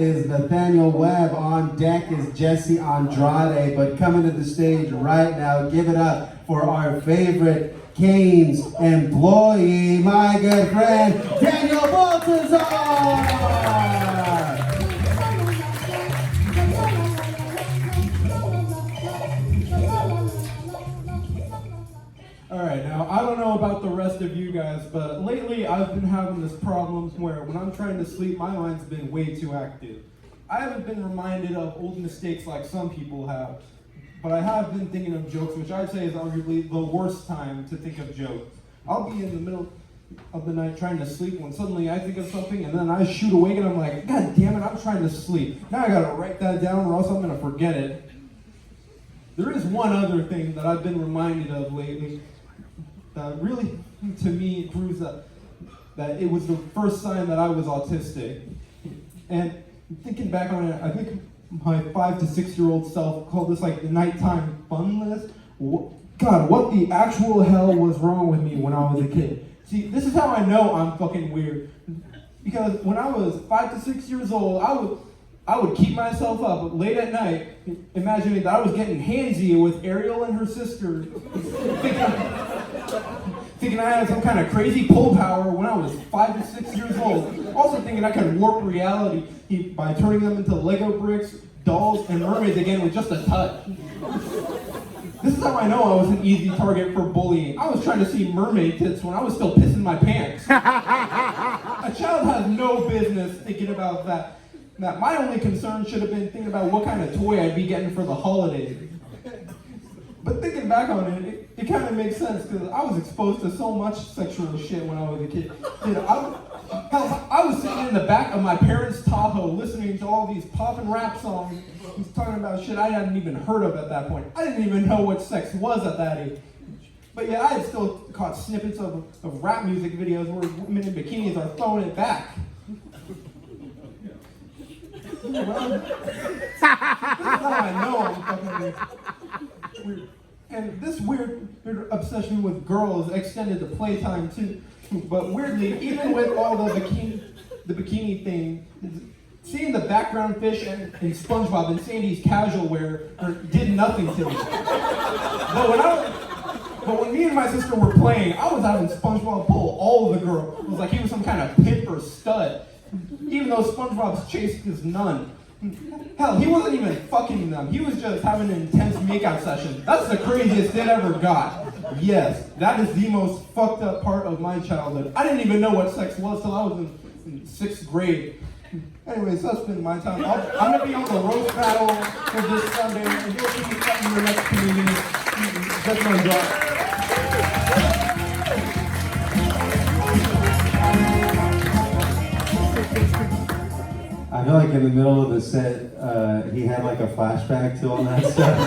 Is Nathaniel Webb. On deck is Jesse Andrade, but coming to the stage right now, give it up for our favorite Canes employee, my good friend, Daniel Baltazar! Alright, now I don't know about the rest of you guys, but lately I've been having this problem where when I'm trying to sleep, my mind's been way too active. I haven't been reminded of old mistakes like some people have, but I have been thinking of jokes, which I'd say is arguably the worst time to think of jokes. I'll be in the middle of the night trying to sleep when suddenly I think of something and then I shoot awake and I'm like, God damn it, I'm trying to sleep. Now I gotta write that down or else I'm gonna forget it. There is one other thing that I've been reminded of lately that really, to me, proves that it was the first sign that I was autistic. And thinking back on it, I think my 5 to 6 year old self called this like the nighttime fun list. God, what the actual hell was wrong with me when I was a kid? See, this is how I know I'm fucking weird. Because when I was 5 to 6 years old, I would keep myself up late at night, imagining that I was getting handsy with Ariel and her sister, thinking I had some kind of crazy pull power when I was 5 to 6 years old. Also thinking I could warp reality by turning them into Lego bricks, dolls, and mermaids again with just a touch. This is how I know I was an easy target for bullying. I was trying to see mermaid tits when I was still pissing my pants. A child has no business thinking about that. Now, my only concern should have been thinking about what kind of toy I'd be getting for the holidays. But thinking back on it, it kind of makes sense because I was exposed to so much sexual shit when I was a kid. You know, I was sitting in the back of my parents' Tahoe listening to all these pop and rap songs. He's talking about shit I hadn't even heard of at that point. I didn't even know what sex was at that age. But yeah, I had still caught snippets of rap music videos where women in bikinis are throwing it back. Well, this is how I know I'm fucking weird. And this weird obsession with girls extended to playtime too. But weirdly, even with all the bikini thing, seeing the background fish in SpongeBob and Sandy's casual wear did nothing to me. But when me and my sister were playing, I was having SpongeBob pull all of the girls. It was like he was some kind of pimp or stud. Even though SpongeBob's chaste as none. Hell, he wasn't even fucking them. He was just having an intense makeout session. That's the craziest it ever got. Yes, that is the most fucked up part of my childhood. I didn't even know what sex was till I was in 6th grade. Anyways, that's been my time. I'm gonna be on the roast battle for this Sunday, and you'll see me cutting the next comedian. That's my job. I feel like in the middle of the set, he had like a flashback to all that stuff.